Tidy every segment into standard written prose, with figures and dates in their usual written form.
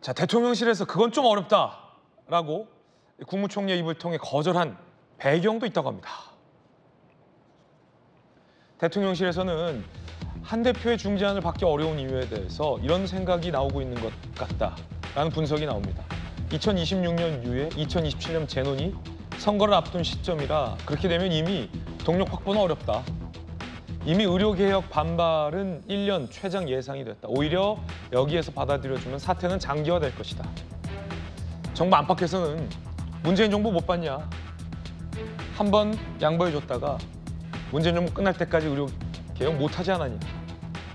자, 대통령실에서 그건 좀 어렵다라고 국무총리의 입을 통해 거절한 배경도 있다고 합니다. 대통령실에서는 한 대표의 중재안을 받기 어려운 이유에 대해서 이런 생각이 나오고 있는 것 같다라는 분석이 나옵니다. 2026년 유예, 2027년 재논이 선거를 앞둔 시점이라 그렇게 되면 이미 동력 확보는 어렵다. 이미 의료개혁 반발은 1년 최장 예상이 됐다. 오히려 여기에서 받아들여주면 사태는 장기화될 것이다. 정부 안팎에서는 문재인 정부 못 봤냐? 한번 양보해줬다가 문재인 정부 끝날 때까지 의료개혁 못하지 않았냐?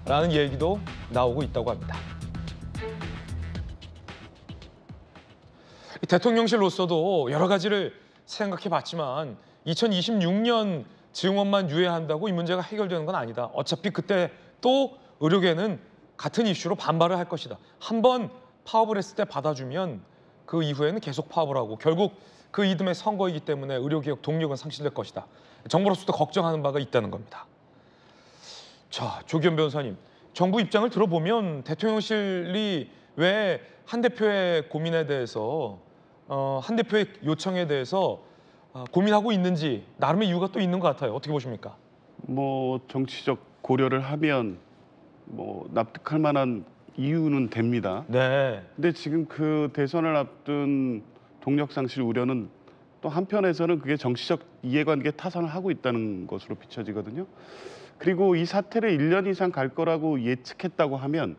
라는 얘기도 나오고 있다고 합니다. 대통령실로서도 여러 가지를 생각해봤지만 2026년 증원만 유예한다고 이 문제가 해결되는 건 아니다. 어차피 그때 또 의료계는 같은 이슈로 반발을 할 것이다. 한번 파업을 했을 때 받아주면 그 이후에는 계속 파업을 하고 결국 그 이듬해 선거이기 때문에 의료개혁 동력은 상실될 것이다. 정부로서도 걱정하는 바가 있다는 겁니다. 자, 조기현 변호사님, 정부 입장을 들어보면 대통령실이 왜 한 대표의 고민에 대해서 한 대표의 요청에 대해서 고민하고 있는지 나름의 이유가 또 있는 것 같아요. 어떻게 보십니까? 뭐 정치적 고려를 하면 뭐 납득할 만한 이유는 됩니다. 네. 근데 지금 그 대선을 앞둔 동력 상실 우려는 또 한편에서는 그게 정치적 이해관계 타산을 하고 있다는 것으로 비춰지거든요. 그리고 이 사태를 1년 이상 갈 거라고 예측했다고 하면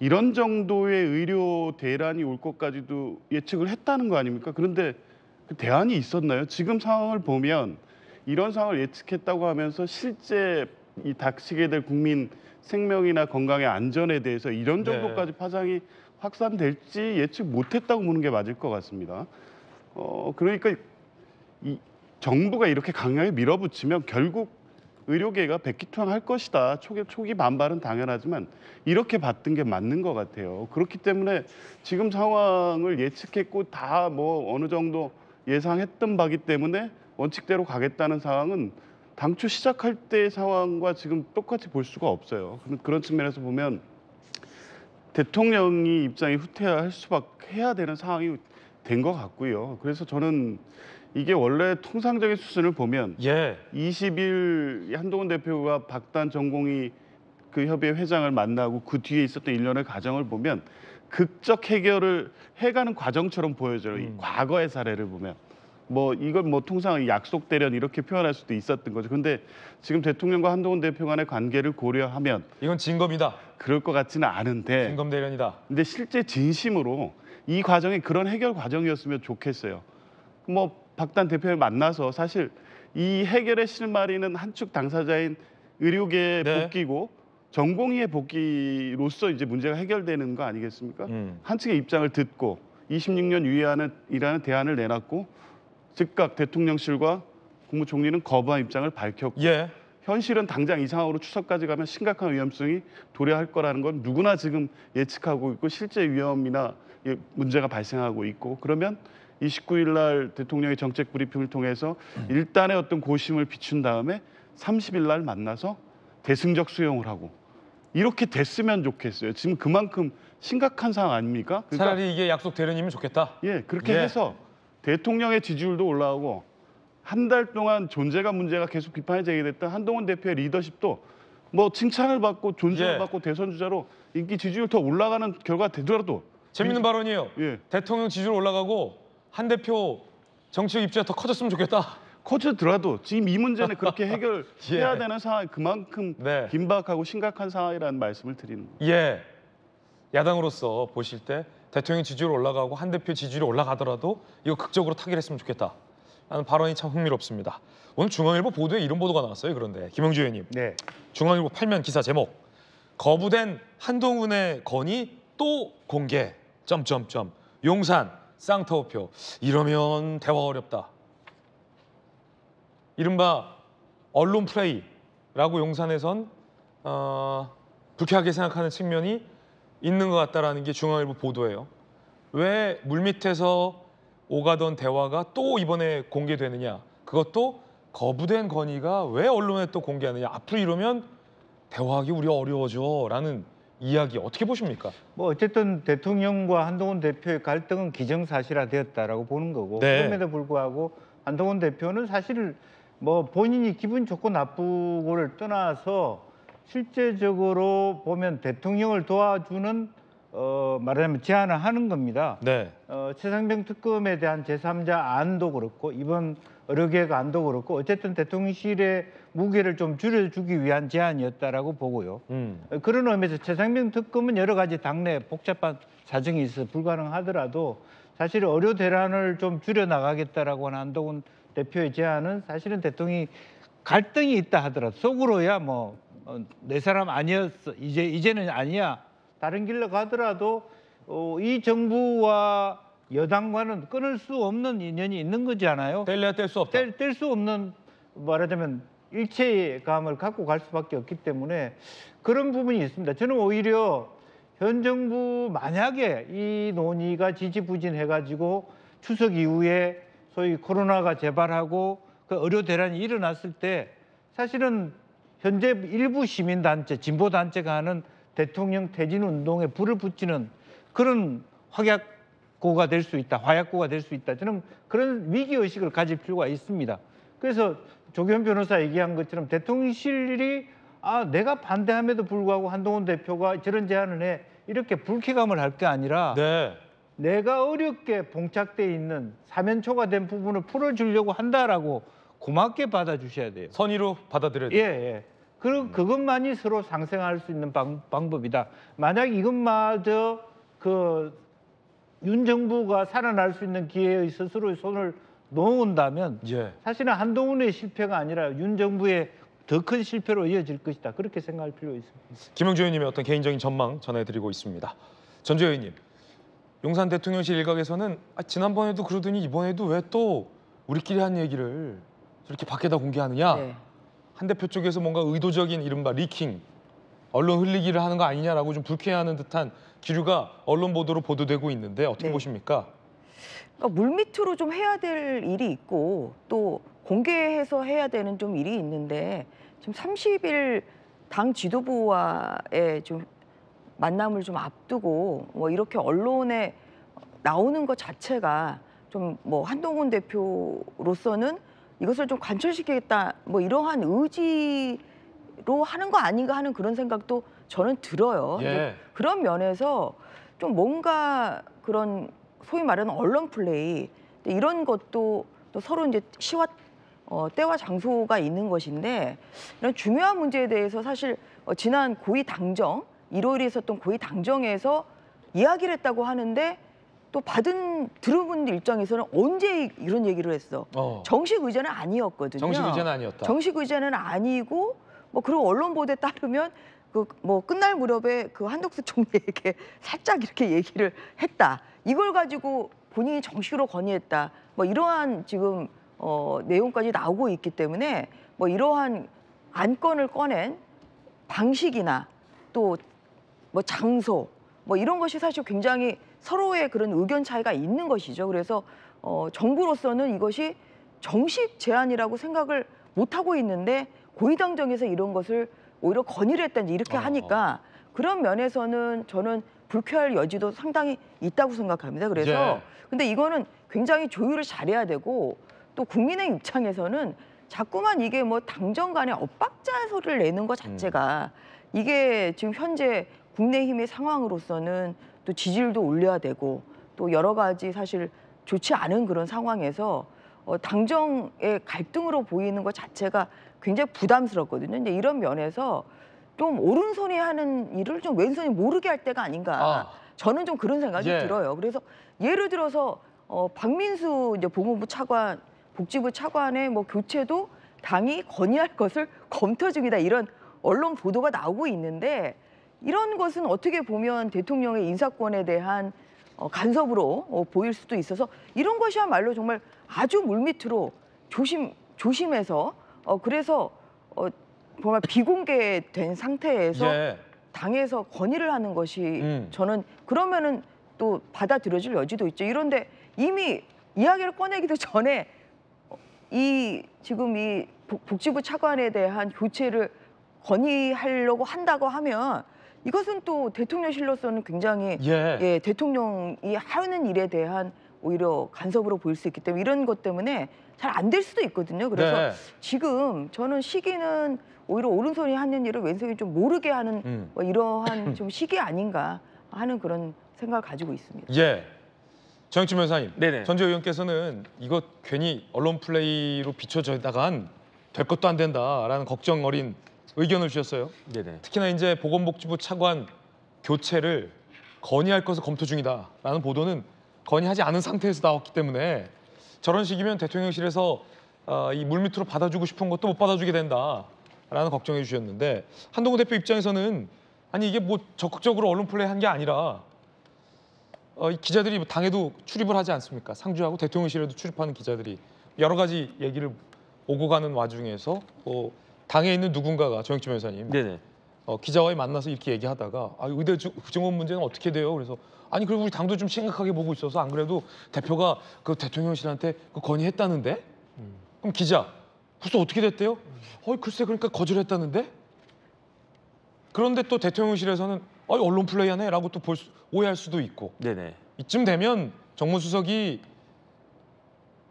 이런 정도의 의료 대란이 올 것까지도 예측을 했다는 거 아닙니까? 그런데 그 대안이 있었나요? 지금 상황을 보면 이런 상황을 예측했다고 하면서 실제 이 닥치게 될 국민 생명이나 건강의 안전에 대해서 이런 정도까지 파장이 확산될지 예측 못했다고 보는 게 맞을 것 같습니다. 그러니까 이 정부가 이렇게 강하게 밀어붙이면 결국 의료계가 백기투항할 것이다. 초기 반발은 당연하지만 이렇게 봤던 게 맞는 것 같아요. 그렇기 때문에 지금 상황을 예측했고 다 뭐 어느 정도 예상했던 바기 때문에 원칙대로 가겠다는 상황은 당초 시작할 때의 상황과 지금 똑같이 볼 수가 없어요. 그런 측면에서 보면 대통령이 입장이 후퇴할 수밖에 해야 되는 상황이 된 것 같고요. 그래서 저는 이게 원래 통상적인 수순을 보면 20일 한동훈 대표가 박단 전공의 그 협의회 회장을 만나고 그 뒤에 있었던 일련의 과정을 보면 극적 해결을 해가는 과정처럼 보여져요. 이 과거의 사례를 보면. 뭐 이걸 뭐 통상 약속 대련 이렇게 표현할 수도 있었던 거죠. 근데 지금 대통령과 한동훈 대표 간의 관계를 고려하면 이건 진검이다. 그럴 것 같지는 않은데. 진검 대련이다. 근데 실제 진심으로 이 과정이 그런 해결 과정이었으면 좋겠어요. 뭐 박단 대표를 만나서 사실 이 해결의 실마리는 한축 당사자인 의료계의 복귀고 전공의의 복귀로서 이제 문제가 해결되는 거 아니겠습니까? 한측의 입장을 듣고 26년 유예안이라는 대안을 내놨고 즉각 대통령실과 국무총리는 거부한 입장을 밝혔고 현실은 당장 이 상황으로 추석까지 가면 심각한 위험성이 도래할 거라는 건 누구나 지금 예측하고 있고 실제 위험이나 문제가 발생하고 있고 그러면 29일 날 대통령의 정책 브리핑을 통해서 일단의 어떤 고심을 비춘 다음에 30일 날 만나서 대승적 수용을 하고 이렇게 됐으면 좋겠어요. 지금 그만큼 심각한 상황 아닙니까? 그러니까 차라리 이게 약속 대련이면 좋겠다. 그렇게 해서 대통령의 지지율도 올라가고 한 달 동안 존재가 문제가 계속 비판이 제기됐던 한동훈 대표의 리더십도 뭐 칭찬을 받고 존중을 받고 대선 주자로 인기 지지율 더 올라가는 결과가 되더라도 재밌는 발언이에요. 대통령 지지율 올라가고 한 대표 정치적 입지가 더 커졌으면 좋겠다. 커져더라도 지금 이 문제는 그렇게 해결해야 되는 상황이 그만큼 긴박하고 심각한 상황이라는 말씀을 드리는 거예요. 야당으로서 보실 때 대통령 지지율 올라가고 한 대표 지지율이 올라가더라도 이거 극적으로 타결했으면 좋겠다. 라는 발언이 참 흥미롭습니다. 오늘 중앙일보 보도에 이런 보도가 나왔어요. 그런데 김영주 의원님. 중앙일보 8면 기사 제목. 거부된 한동훈의 건의 또 공개. 용산 쌍터우표. 이러면 대화 어렵다. 이른바 언론 플레이라고 용산에선 불쾌하게 생각하는 측면이 있는 것 같다라는 게 중앙일보 보도예요. 왜 물밑에서 오가던 대화가 또 이번에 공개되느냐. 그것도 거부된 건의가 왜 언론에 또 공개하느냐. 앞으로 이러면 대화하기 우리 어려워져 라는 이야기 어떻게 보십니까? 뭐 어쨌든 대통령과 한동훈 대표의 갈등은 기정사실화되었다라고 보는 거고 네. 그럼에도 불구하고 한동훈 대표는 사실 뭐 본인이 기분 좋고 나쁘고를 떠나서 실제적으로 보면 대통령을 도와주는 말하자면 제안을 하는 겁니다. 네. 최상병 특검에 대한 제3자 안도 그렇고 이번 의료계획 안도 그렇고 어쨌든 대통령실의 무게를 좀 줄여주기 위한 제안이었다라고 보고요. 그런 의미에서 최상병 특검은 여러 가지 당내 복잡한 사정이 있어 불가능하더라도 사실 의료 대란을 좀 줄여 나가겠다라고 하는 한동훈 대표의 제안은 사실은 대통령이 갈등이 있다 하더라도 속으로야 뭐 내 사람 아니었어 이제는 아니야 다른 길로 가더라도 이 정부와 여당과는 끊을 수 없는 인연이 있는 거잖아요. 뗄래야 뗄 수 없다. 뗄 수 없는 말하자면 일체감을 갖고 갈 수밖에 없기 때문에 그런 부분이 있습니다. 저는 오히려 현 정부 만약에 이 논의가 지지부진해가지고 추석 이후에 소위 코로나가 재발하고 그 의료 대란이 일어났을 때 사실은 현재 일부 시민단체, 진보단체가 하는 대통령 퇴진 운동에 불을 붙이는 그런 화약고가 될 수 있다, 화약고가 될 수 있다. 저는 그런 위기의식을 가질 필요가 있습니다. 그래서 조규현 변호사 얘기한 것처럼 대통령실이 내가 반대함에도 불구하고 한동훈 대표가 저런 제안을 해 이렇게 불쾌감을 할 게 아니라 네. 내가 어렵게 봉착돼 있는 사면초가 된 부분을 풀어주려고 한다라고 고맙게 받아주셔야 돼요. 선의로 받아들여야 예, 돼요. 예. 그리고 그것만이 서로 상생할 수 있는 방법이다. 만약 이것마저 윤 정부가 살아날 수 있는 기회의 스스로의 손을 놓은다면 예. 사실은 한동훈의 실패가 아니라 윤 정부의 더 큰 실패로 이어질 것이다. 그렇게 생각할 필요가 있습니다. 김영주 의원님의 어떤 개인적인 전망 전해드리고 있습니다. 전주 의원님, 용산 대통령실 일각에서는 지난번에도 그러더니 이번에도 왜 또 우리끼리 한 얘기를 저렇게 밖에다 공개하느냐. 네. 한 대표 쪽에서 뭔가 의도적인 이른바 리킹, 언론 흘리기를 하는 거 아니냐라고 좀 불쾌해하는 듯한 기류가 언론 보도로 보도되고 있는데 어떻게 네. 보십니까? 그러니까 물밑으로 좀 해야 될 일이 있고 또 공개해서 해야 되는 좀 일이 있는데 지금 30일 당 지도부와의 좀 만남을 좀 앞두고 뭐 이렇게 언론에 나오는 것 자체가 좀 뭐 한동훈 대표로서는 이것을 좀 관철시키겠다 뭐 이러한 의지로 하는 거 아닌가 하는 그런 생각도 저는 들어요. 예. 이제 그런 면에서 좀 뭔가 그런 소위 말하는 언론 플레이 이런 것도 또 서로 이제 시와 때와 장소가 있는 것인데 이런 중요한 문제에 대해서 사실 지난 고위 당정 일요일에 있었던 고위 당정에서 이야기를 했다고 하는데 또 들은 분들 입장에서는 언제 이런 얘기를 했어? 정식 의제는 아니었거든요. 정식 의제는 아니었다. 정식 의제는 아니고 뭐 그리고 언론 보도에 따르면 그 뭐 끝날 무렵에 그 한덕수 총리에게 살짝 이렇게 얘기를 했다. 이걸 가지고 본인이 정식으로 건의했다. 뭐 이러한 지금 내용까지 나오고 있기 때문에 뭐 이러한 안건을 꺼낸 방식이나 또 뭐 장소 뭐 이런 것이 사실 굉장히 서로의 그런 의견 차이가 있는 것이죠. 그래서 정부로서는 이것이 정식 제안이라고 생각을 못 하고 있는데 고위당정에서 이런 것을 오히려 건의를 했다든지 이렇게 하니까 그런 면에서는 저는 불쾌할 여지도 상당히 있다고 생각합니다. 그래서 근데 이거는 굉장히 조율을 잘해야 되고 또 국민의 입장에서는 자꾸만 이게 뭐 당정 간에 엇박자 소리를 내는 것 자체가 이게 지금 현재 국내힘의 상황으로서는 또 지지율도 올려야 되고 또 여러 가지 사실 좋지 않은 그런 상황에서 당정의 갈등으로 보이는 것 자체가 굉장히 부담스럽거든요. 근데 이런 면에서 좀 오른손이 하는 일을 좀 왼손이 모르게 할 때가 아닌가. 저는 좀 그런 생각이 들어요. 그래서 예를 들어서 박민수 이제 보건부 차관, 복지부 차관의 뭐 교체도 당이 건의할 것을 검토 중이다. 이런 언론 보도가 나오고 있는데 이런 것은 어떻게 보면 대통령의 인사권에 대한 간섭으로 보일 수도 있어서 이런 것이야말로 정말 아주 물밑으로 조심해서 그래서 정말 비공개된 상태에서 당에서 건의를 하는 것이 저는 그러면은 또 받아들여질 여지도 있죠. 이런데 이미 이야기를 꺼내기도 전에 지금 이 복지부 차관에 대한 교체를 건의하려고 한다고 하면 이것은 또 대통령실로서는 굉장히 예. 대통령이 하는 일에 대한 오히려 간섭으로 보일 수 있기 때문에 이런 것 때문에 잘 안 될 수도 있거든요. 그래서 네. 지금 저는 시기는 오히려 오른손이 하는 일을 왼손이 좀 모르게 하는 뭐 이러한 좀 시기 아닌가 하는 그런 생각을 가지고 있습니다. 예. 정영진 변호사님, 네네. 전재 의원께서는 이거 괜히 언론 플레이로 비춰져다간 될 것도 안 된다라는 걱정 어린 의견을 주셨어요. 네네. 특히나 이제 보건복지부 차관 교체를 건의할 것을 검토 중이다라는 보도는 건의하지 않은 상태에서 나왔기 때문에 저런 식이면 대통령실에서 이 물밑으로 받아주고 싶은 것도 못 받아주게 된다라는 걱정해 주셨는데 한동훈 대표 입장에서는 아니 이게 뭐 적극적으로 언론 플레이 한 게 아니라 이 기자들이 당에도 출입을 하지 않습니까? 상주하고 대통령실에도 출입하는 기자들이 여러 가지 얘기를 오고 가는 와중에서 당에 있는 누군가가 정영진 변호사님 네네. 기자와의 만나서 이렇게 얘기하다가 의대 증원 문제는 어떻게 돼요? 그래서 아니 그리고 우리 당도 좀 심각하게 보고 있어서 안 그래도 대표가 그 대통령실한테 그 건의했다는데 그럼 기자 벌써 어떻게 됐대요? 글쎄 그러니까 거절했다는데 그런데 또 대통령실에서는 언론 플레이하네라고 또 오해할 수도 있고 네네. 이쯤 되면 정무수석이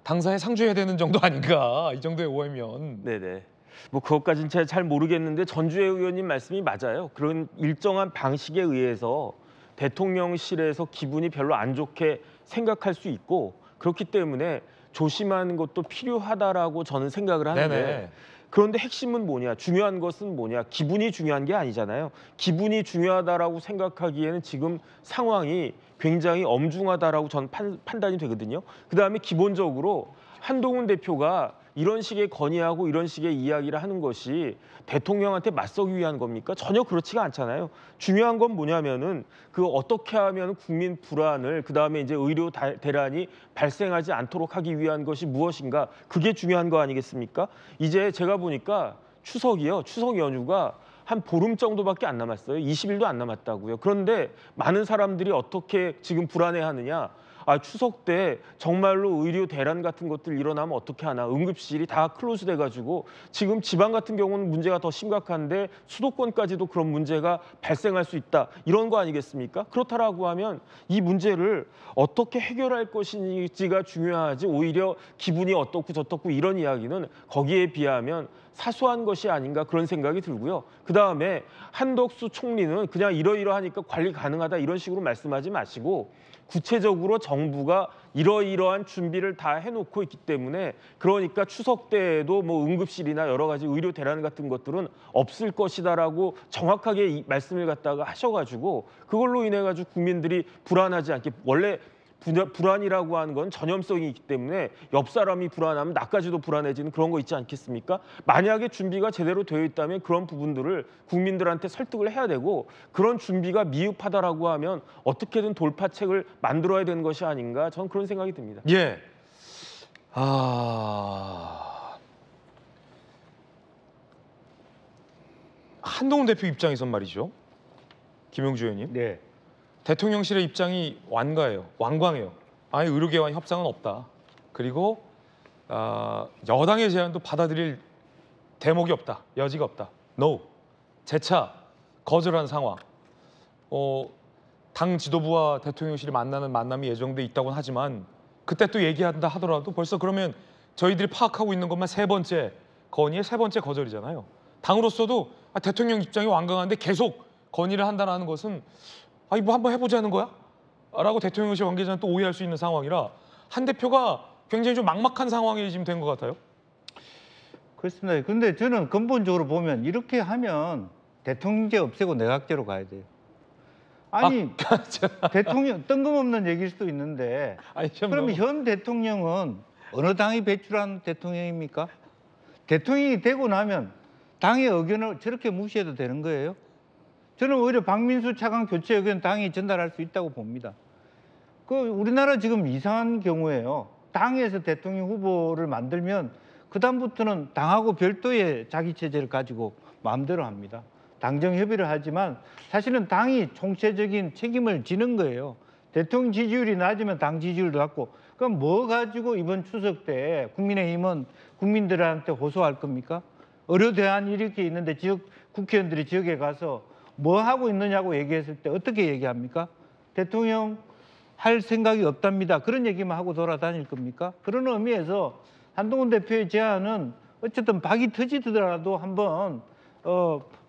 당사에 상주해야 되는 정도 아닌가 이 정도의 오해면 네네. 뭐 그것까지는 제가 잘 모르겠는데 전주혜 의원님 말씀이 맞아요. 그런 일정한 방식에 의해서 대통령실에서 기분이 별로 안 좋게 생각할 수 있고 그렇기 때문에 조심하는 것도 필요하다라고 저는 생각을 하는데 네네. 그런데 핵심은 뭐냐? 중요한 것은 뭐냐? 기분이 중요한 게 아니잖아요. 기분이 중요하다라고 생각하기에는 지금 상황이 굉장히 엄중하다라고 저는 판단이 되거든요. 그다음에 기본적으로 한동훈 대표가 이런 식의 건의하고 이런 식의 이야기를 하는 것이 대통령한테 맞서기 위한 겁니까? 전혀 그렇지가 않잖아요. 중요한 건 뭐냐면은 그 어떻게 하면 국민 불안을 그다음에 이제 의료 대란이 발생하지 않도록 하기 위한 것이 무엇인가? 그게 중요한 거 아니겠습니까? 이제 제가 보니까 추석이요. 추석 연휴가 한 보름 정도밖에 안 남았어요. 20일도 안 남았다고요. 그런데 많은 사람들이 어떻게 지금 불안해하느냐? 추석 때 정말로 의료 대란 같은 것들 일어나면 어떻게 하나 응급실이 다 클로즈 돼가지고 지금 지방 같은 경우는 문제가 더 심각한데 수도권까지도 그런 문제가 발생할 수 있다 이런 거 아니겠습니까? 그렇다라고 하면 이 문제를 어떻게 해결할 것인지가 중요하지 오히려 기분이 어떻고 저떻고 이런 이야기는 거기에 비하면 사소한 것이 아닌가 그런 생각이 들고요. 그다음에 한덕수 총리는 그냥 이러이러하니까 관리 가능하다 이런 식으로 말씀하지 마시고 구체적으로 정부가 이러이러한 준비를 다 해놓고 있기 때문에 그러니까 추석 때에도 뭐 응급실이나 여러 가지 의료 대란 같은 것들은 없을 것이다라고 정확하게 이 말씀을 갖다가 하셔가지고 그걸로 인해 가지고 국민들이 불안하지 않게 원래 불안이라고 하는 건 전염성이 있기 때문에 옆 사람이 불안하면 나까지도 불안해지는 그런 거 있지 않겠습니까? 만약에 준비가 제대로 되어 있다면 그런 부분들을 국민들한테 설득을 해야 되고 그런 준비가 미흡하다라고 하면 어떻게든 돌파책을 만들어야 되는 것이 아닌가 저는 그런 생각이 듭니다. 예. 한동훈 대표 입장에선 말이죠. 김용주 의원님. 네. 대통령실의 입장이 완강해요. 아예 의료계와 협상은 없다. 그리고 여당의 제안도 받아들일 대목이 없다. 여지가 없다. No. 재차 거절한 상황. 당 지도부와 대통령실이 만나는 만남이 예정돼 있다고는 하지만 그때 또 얘기한다 하더라도 벌써 그러면 저희들이 파악하고 있는 것만 세 번째 건의의 세 번째 거절이잖아요. 당으로서도 대통령 입장이 완강한데 계속 건의를 한다는 것은 뭐 한번 해보자는 거야? 라고 대통령실 관계자는 또 오해할 수 있는 상황이라 한 대표가 굉장히 좀 막막한 상황이 지금 된 것 같아요. 그렇습니다. 근데 저는 근본적으로 보면 이렇게 하면 대통령제 없애고 내각제로 가야 돼요. 아니 대통령 뜬금없는 얘기일 수도 있는데 그러면 현 대통령은 어느 당이 배출한 대통령입니까? 대통령이 되고 나면 당의 의견을 저렇게 무시해도 되는 거예요? 저는 오히려 박민수 차관 교체 의견 당이 전달할 수 있다고 봅니다. 우리나라 지금 이상한 경우에요. 당에서 대통령 후보를 만들면 그다음부터는 당하고 별도의 자기 체제를 가지고 마음대로 합니다. 당정 협의를 하지만 사실은 당이 총체적인 책임을 지는 거예요. 대통령 지지율이 낮으면 당 지지율도 낮고 그럼 뭐 가지고 이번 추석 때 국민의힘은 국민들한테 호소할 겁니까? 의료 대안 이렇게 있는데 국회의원들이 지역에 가서 뭐 하고 있느냐고 얘기했을 때 어떻게 얘기합니까? 대통령 할 생각이 없답니다. 그런 얘기만 하고 돌아다닐 겁니까? 그런 의미에서 한동훈 대표의 제안은 어쨌든 박이 터지더라도 한번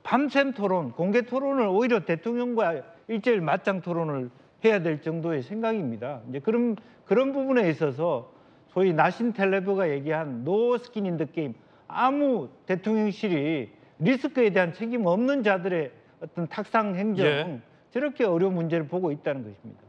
밤샘 토론, 공개 토론을 오히려 대통령과 일제일 맞짱 토론을 해야 될 정도의 생각입니다. 이제 그런 부분에 있어서 소위 나신 텔레브가 얘기한 노 스킨 인 더 게임, 아무 대통령실이 리스크에 대한 책임 없는 자들의 어떤 탁상 행정, 예. 저렇게 어려운 문제를 보고 있다는 것입니다.